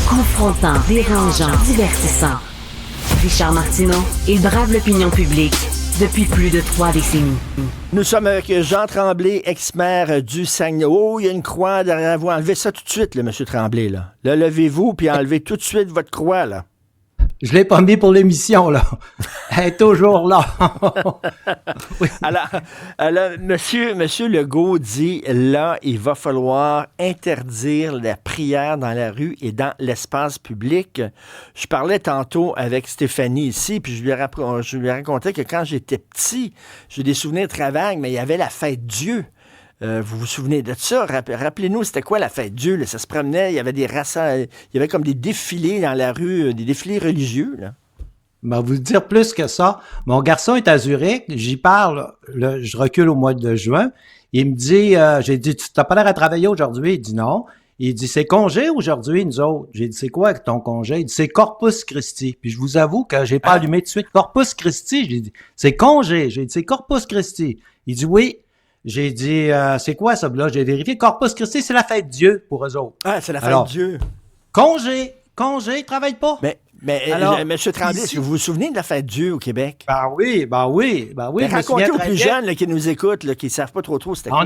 Confrontant, dérangeant, divertissant. Richard Martineau, il brave l'opinion publique depuis plus de 3 décennies. Nous sommes avec Jean Tremblay, ex-maire du Saguenay. Oh, il y a une croix derrière vous. Enlevez ça tout de suite, là, M. Tremblay. Là, levez-vous, puis enlevez tout de suite votre croix, là. Je l'ai pas mis pour l'émission, là. Elle est toujours là. Oui. Alors, monsieur Legault dit, là, il va falloir interdire la prière dans la rue et dans l'espace public. Je parlais tantôt avec Stéphanie ici, puis je lui ai raconté que quand j'étais petit, j'ai des souvenirs très vagues, mais il y avait la fête Dieu. Vous vous souvenez de ça? Rappelez-nous, c'était quoi la fête Dieu? Là? Ça se promenait, il y avait il y avait comme des défilés dans la rue, des défilés religieux. Là. Ben, vous dire plus que ça. Mon garçon est à Zurich, j'y parle, je recule au mois de juin. Il me dit, j'ai dit, tu t'as pas l'air à travailler aujourd'hui? Il dit non. Il dit, c'est congé aujourd'hui, nous autres. J'ai dit, c'est quoi ton congé? Il dit, c'est Corpus Christi. Puis je vous avoue que j'ai pas allumé tout de suite. Corpus Christi, j'ai dit, c'est congé. J'ai dit, c'est Corpus Christi. Il dit, oui. J'ai dit, c'est quoi ça? Là, j'ai vérifié. Corpus Christi, c'est la fête Dieu pour eux autres. Ah, c'est la fête Dieu. Congé, ils travaillent pas. Mais alors, M. Tremblay, est-ce que vous vous souvenez de la fête Dieu au Québec? Ben oui. Mais racontez aux plus jeunes là, qui nous écoutent, là, qui ne savent pas trop c'était quoi.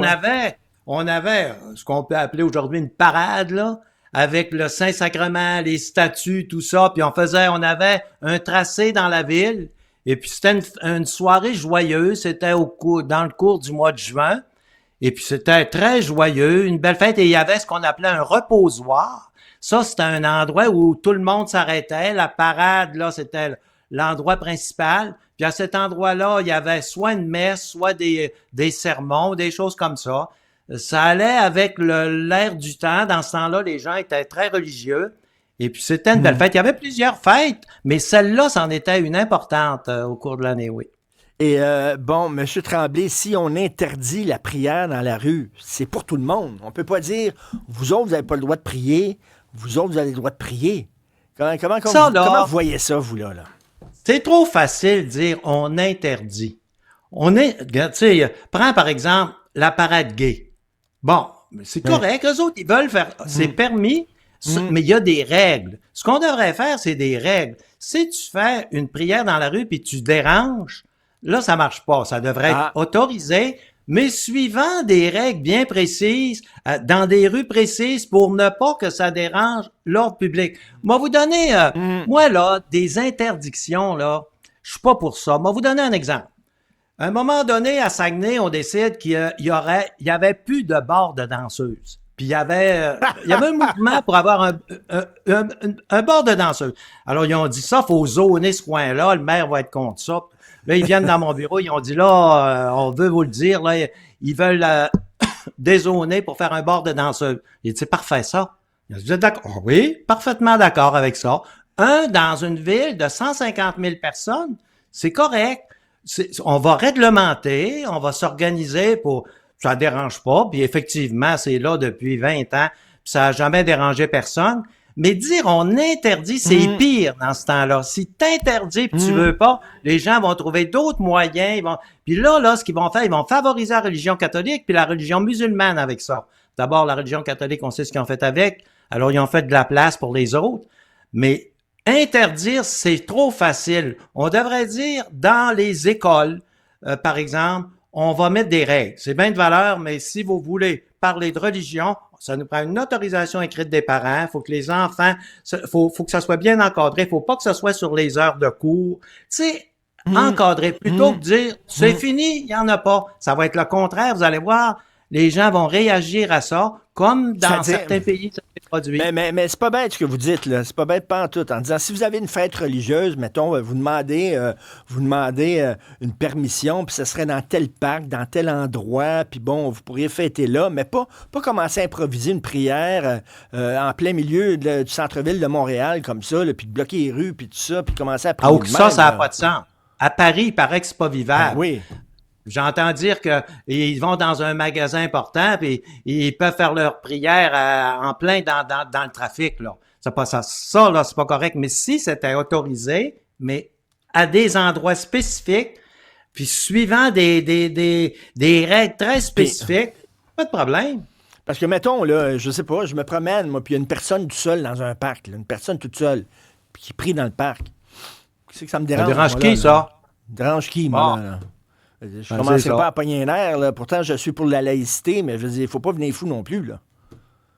On avait ce qu'on peut appeler aujourd'hui une parade, là, avec le Saint-Sacrement, les statues, tout ça, puis on avait un tracé dans la ville. Et puis, c'était une soirée joyeuse. C'était dans le cours du mois de juin. Et puis, c'était très joyeux, une belle fête. Et il y avait ce qu'on appelait un reposoir. Ça, c'était un endroit où tout le monde s'arrêtait. La parade, là, c'était l'endroit principal. Puis, à cet endroit-là, il y avait soit une messe, soit des sermons, des choses comme ça. Ça allait avec l'air du temps. Dans ce temps-là, les gens étaient très religieux. Et puis, c'était une belle fête. Il y avait plusieurs fêtes, mais celle-là, c'en était une importante au cours de l'année, oui. Et bon, M. Tremblay, si on interdit la prière dans la rue, c'est pour tout le monde. On ne peut pas dire, vous autres, vous n'avez pas le droit de prier, vous autres, vous avez le droit de prier. Comment vous voyez ça, vous, là? C'est trop facile de dire, on interdit. Regarde, tu sais, prends par exemple la parade gay. Bon, c'est correct, eux autres, ils veulent faire, c'est permis. Mais il y a des règles. Ce qu'on devrait faire, c'est des règles. Si tu fais une prière dans la rue puis tu déranges, là, ça marche pas. Ça devrait être autorisé, mais suivant des règles bien précises, dans des rues précises pour ne pas que ça dérange l'ordre public. Moi, vous donner, moi, là, des interdictions, là, je suis pas pour ça. Moi, vous donner un exemple. À un moment donné, à Saguenay, on décide qu'il y avait plus de bars de danseuses. Puis il y avait un mouvement pour avoir un bar de danseuses. Alors, ils ont dit ça, faut zoner ce coin-là, le maire va être contre ça. Là, ils viennent dans mon bureau, ils ont dit là, on veut vous le dire, là, ils veulent dézoner pour faire un bar de danseuses. J'ai dit, c'est parfait ça. Ils ont dit, d'accord. Oh, oui, parfaitement d'accord avec ça. Dans une ville de 150 000 personnes, c'est correct. On va réglementer, on va s'organiser pour... Ça dérange pas, puis effectivement, c'est là depuis 20 ans, puis ça a jamais dérangé personne. Mais dire on interdit, c'est pire dans ce temps-là. Si t'interdis puis tu veux pas, les gens vont trouver d'autres moyens. Puis là, ce qu'ils vont faire, ils vont favoriser la religion catholique puis la religion musulmane avec ça. D'abord, la religion catholique, on sait ce qu'ils ont fait avec. Alors, ils ont fait de la place pour les autres. Mais interdire, c'est trop facile. On devrait dire dans les écoles, par exemple, on va mettre des règles. C'est bien de valeur, mais si vous voulez parler de religion, ça nous prend une autorisation écrite des parents. Il faut que les enfants, faut que ça soit bien encadré. Il faut pas que ce soit sur les heures de cours. Tu sais, encadré. Plutôt que de dire, c'est fini, il y en a pas. Ça va être le contraire. Vous allez voir, les gens vont réagir à ça, comme dans certains pays, ça s'est produit. Mais c'est pas bête ce que vous dites, là. C'est pas bête pas en tout. En disant, si vous avez une fête religieuse, mettons, vous demandez une permission, puis ce serait dans tel parc, dans tel endroit, puis bon, vous pourriez fêter là, mais pas commencer à improviser une prière en plein milieu du centre-ville de Montréal, comme ça, là, puis de bloquer les rues, puis tout ça, puis commencer à prier. Ça n'a pas de sens. À Paris, il paraît que c'est pas vivable. Oui. J'entends dire que ils vont dans un magasin important puis ils peuvent faire leur prière en plein dans le trafic là. C'est pas ça là, c'est pas correct. Mais si c'était autorisé, mais à des endroits spécifiques, puis suivant des règles très spécifiques, pas de problème. Parce que, mettons, là, je sais pas, je me promène, moi, puis il y a une personne toute seule dans un parc, là, une personne toute seule, puis qui prie dans le parc. C'est que ça me dérange. Ça dérange moi, qui, là, ça? là? Dérange qui, moi, Ah. là? Je Ben, commençais c'est ça. pas à pogner un air, là. Pourtant, je suis pour la laïcité, mais je veux dire, il faut pas venir fou non plus, là.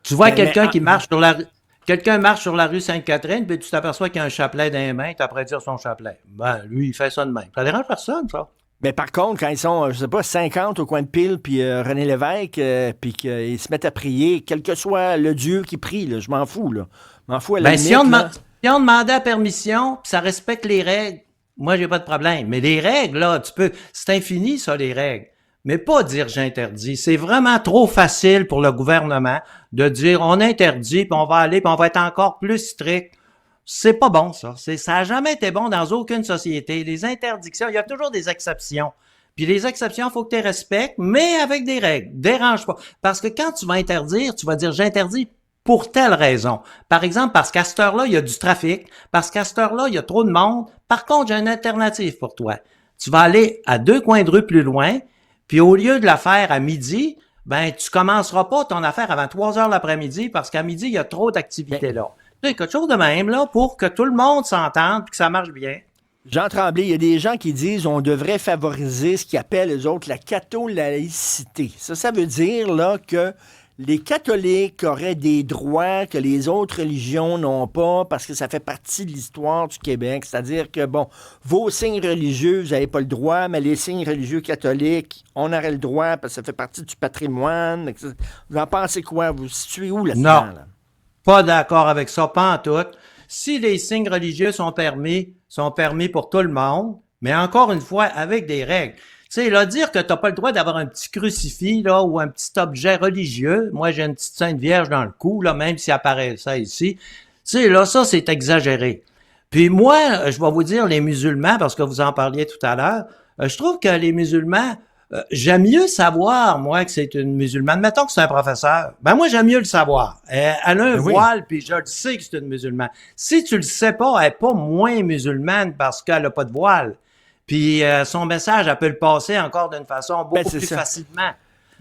Tu vois Mais- quelqu'un mais- qui marche sur la rue. Quelqu'un marche sur la rue Sainte-Catherine, puis tu t'aperçois qu'il y a un chapelet dans les mains, tu après dire son chapelet. Ben, lui, il fait ça de même. Ça dérange personne, ça. Mais par contre, quand ils sont, je sais pas, 50 au coin de Pile, puis René Lévesque, puis qu'ils se mettent à prier, quel que soit le Dieu qui prie, là, je m'en fous, là. Je m'en fous à la Ben, limite, si on, là. si on demandait la permission, puis ça respecte les règles, moi, j'ai pas de problème. Mais les règles, là, c'est infini, ça, les règles. Mais pas dire j'interdis. C'est vraiment trop facile pour le gouvernement de dire on interdit, puis on va aller, puis on va être encore plus strict. C'est pas bon, ça. Ça a jamais été bon dans aucune société. Les interdictions, il y a toujours des exceptions. Puis les exceptions, il faut que tu les respectes, mais avec des règles. Dérange pas. Parce que quand tu vas interdire, tu vas dire j'interdis pour telle raison. Par exemple, parce qu'à cette heure-là, il y a du trafic. Parce qu'à cette heure-là, il y a trop de monde. Par contre, j'ai une alternative pour toi. Tu vas aller à 2 coins de rue plus loin, puis au lieu de la faire à midi, ben tu commenceras pas ton affaire avant 3 heures l'après-midi parce qu'à midi, il y a trop d'activités là. C'est quelque chose de même, là, pour que tout le monde s'entende et que ça marche bien. Jean Tremblay, il y a des gens qui disent on devrait favoriser ce qu'ils appellent, les autres, la catho-laïcité. Ça veut dire, là, que les catholiques auraient des droits que les autres religions n'ont pas parce que ça fait partie de l'histoire du Québec. C'est-à-dire que, bon, vos signes religieux, vous n'avez pas le droit, mais les signes religieux catholiques, on aurait le droit parce que ça fait partie du patrimoine. Vous en pensez quoi? Vous vous situez où là-dedans? Non. Là? Pas d'accord avec ça, pas en tout. Si les signes religieux sont permis pour tout le monde, mais encore une fois, avec des règles. Tu sais, là, dire que t'as pas le droit d'avoir un petit crucifix, là, ou un petit objet religieux. Moi, j'ai une petite Sainte Vierge dans le cou, là, même si apparaît ça ici. Tu sais, là, ça, c'est exagéré. Puis moi, je vais vous dire, les musulmans, parce que vous en parliez tout à l'heure, je trouve que les musulmans, j'aime mieux savoir, moi, que c'est une musulmane. Mettons que c'est un professeur. Ben, moi, j'aime mieux le savoir. Elle a un voile, puis je le sais que c'est une musulmane. Si tu le sais pas, elle est pas moins musulmane parce qu'elle a pas de voile. Puis son message, elle peut le passer encore d'une façon beaucoup plus facilement.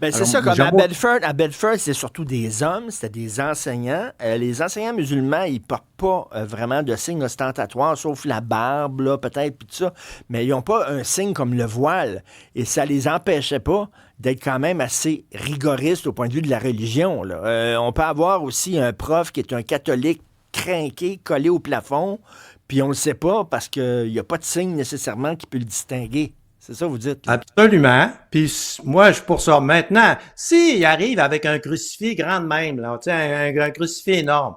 Ben, c'est ça, comme à Bedford, c'est surtout des hommes, c'était des enseignants. Les enseignants musulmans, ils portent pas vraiment de signes ostentatoires, sauf la barbe, là, peut-être, puis tout ça. Mais ils n'ont pas un signe comme le voile. Et ça les empêchait pas d'être quand même assez rigoristes au point de vue de la religion, là. On peut avoir aussi un prof qui est un catholique crinqué, collé au plafond, puis on le sait pas parce qu'il n'y a pas de signe nécessairement qui peut le distinguer. C'est ça, vous dites? Là. Absolument. Puis moi, je suis pour ça. Maintenant, s'il arrive avec un crucifix grand de même, là, tu sais, un crucifix énorme,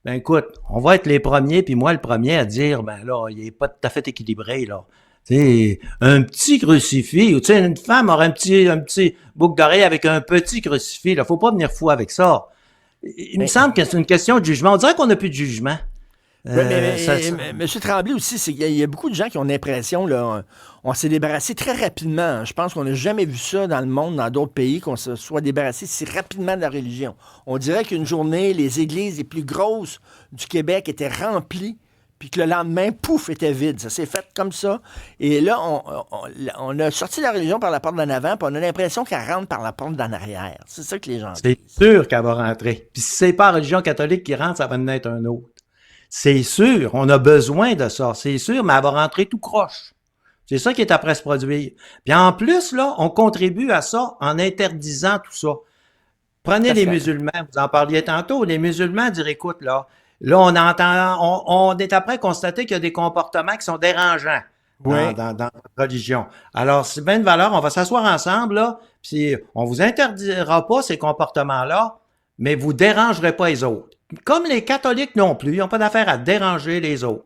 ben écoute, on va être les premiers, puis moi le premier à dire, ben là, il est pas tout à fait équilibré, là. Tu sais, un petit crucifix, ou tu sais, une femme aurait un petit boucle d'oreille avec un petit crucifix, là. Faut pas venir fou avec ça. Il me semble que c'est une question de jugement. On dirait qu'on n'a plus de jugement. M. Tremblay aussi, il y a beaucoup de gens qui ont l'impression, là, on s'est débarrassé très rapidement. Je pense qu'on n'a jamais vu ça dans le monde, dans d'autres pays, qu'on se soit débarrassé si rapidement de la religion. On dirait qu'une journée, les églises les plus grosses du Québec étaient remplies, puis que le lendemain, pouf, était vide. Ça s'est fait comme ça. Et là, on a sorti la religion par la porte d'en avant, puis on a l'impression qu'elle rentre par la porte d'en arrière. C'est ça que les gens disent. C'est sûr qu'elle va rentrer. Puis si c'est pas la religion catholique qui rentre, ça va en être un autre. C'est sûr, on a besoin de ça, c'est sûr, mais elle va rentrer tout croche. C'est ça qui est après se produire. Puis en plus, là, on contribue à ça en interdisant tout ça. Prenez les musulmans, vous en parliez tantôt, les musulmans disent, écoute, là, on est après constater qu'il y a des comportements qui sont dérangeants dans la religion. Alors, c'est bien de valeur, on va s'asseoir ensemble, là, puis on vous interdira pas ces comportements-là, mais vous dérangerez pas les autres. Comme les catholiques non plus, ils n'ont pas d'affaire à déranger les autres.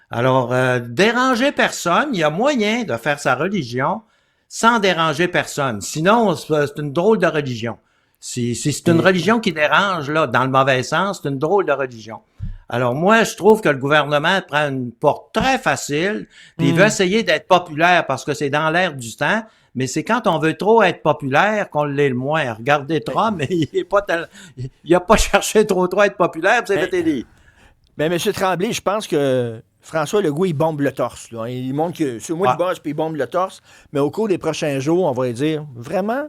Alors, déranger personne, il y a moyen de faire sa religion sans déranger personne. Sinon, c'est une drôle de religion. Si c'est une religion qui dérange, là, dans le mauvais sens, c'est une drôle de religion. Alors, moi, je trouve que le gouvernement prend une porte très facile, puis il veut essayer d'être populaire parce que c'est dans l'air du temps, mais c'est quand on veut trop être populaire qu'on l'est le moins. Regardez Trump, mais il a pas cherché trop à être populaire, puis c'est fait aider. Mais M. Tremblay, je pense que François Legault, il bombe le torse. Là. Il montre que c'est moi le boss, puis il bombe le torse. Mais au cours des prochains jours, on va lui dire, vraiment,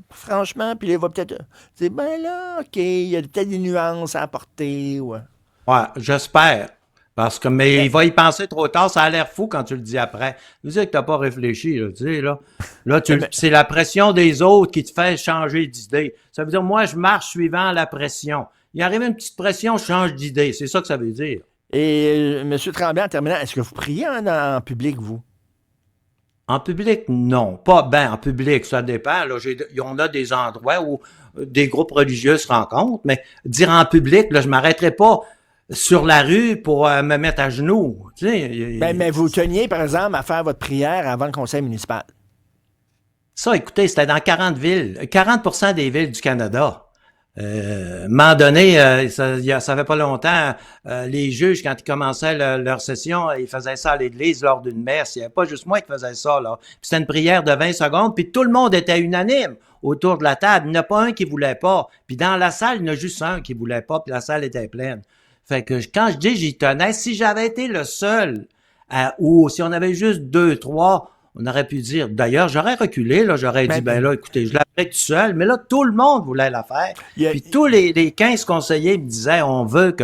Franchement, puis là, il va peut-être dire, ben là, OK, il y a peut-être des nuances à apporter. Ouais. Ouais, j'espère. Parce que, mais il va y penser trop tard, ça a l'air fou quand tu le dis après. Tu sais que t'as pas réfléchi, là, tu sais, là. Là, c'est la pression des autres qui te fait changer d'idée. Ça veut dire, moi, je marche suivant la pression. Il arrive une petite pression, je change d'idée. C'est ça que ça veut dire. Et M. Tremblay, en terminant, est-ce que vous priez en public, vous? En public, non. Pas ben en public, ça dépend. Là, on a des endroits où des groupes religieux se rencontrent, mais dire en public, là, je m'arrêterai pas sur la rue pour me mettre à genoux. Tu sais, Mais vous teniez, par exemple, à faire votre prière avant le conseil municipal. ça, écoutez, c'était dans 40 villes, 40% des villes du Canada. À un moment donné, ça fait pas longtemps, les juges, quand ils commençaient leur session, ils faisaient ça à l'église lors d'une messe. Il n'y avait pas juste moi qui faisais ça, là. Puis c'était une prière de 20 secondes, puis tout le monde était unanime autour de la table. Il n'y en a pas un qui voulait pas. Puis dans la salle, il y en a juste un qui voulait pas, puis la salle était pleine. Fait que quand je dis j'y tenais, si j'avais été le seul, ou si on avait juste 2, 3, on aurait pu dire, d'ailleurs, j'aurais reculé, là, j'aurais dit, ben là, écoutez, je la ferais tout seul, mais là, tout le monde voulait la faire. Puis tous les 15 conseillers me disaient, on veut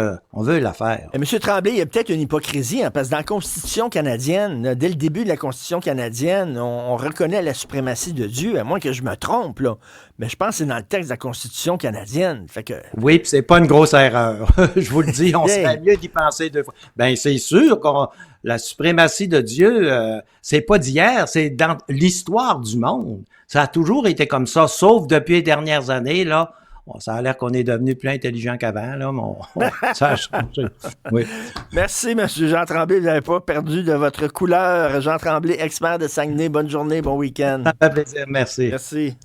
la faire. M. Tremblay, il y a peut-être une hypocrisie, hein, parce que dans la Constitution canadienne, là, dès le début de la Constitution canadienne, on reconnaît la suprématie de Dieu, à moins que je me trompe, là. Mais je pense que c'est dans le texte de la Constitution canadienne. Fait que... Oui, puis c'est pas une grosse erreur. Je vous le dis, on serait mieux d'y penser 2 fois. Ben, c'est sûr que la suprématie de Dieu, c'est pas d'hier, c'est dans l'histoire du monde. Ça a toujours été comme ça, sauf depuis les dernières années, là. Bon, ça a l'air qu'on est devenu plus intelligent qu'avant, là, mais ça a changé. Oui. Merci, M. Jean Tremblay. Vous n'avez pas perdu de votre couleur. Jean Tremblay, expert de Saguenay. Bonne journée, bon week-end. Ça fait plaisir, merci. Merci.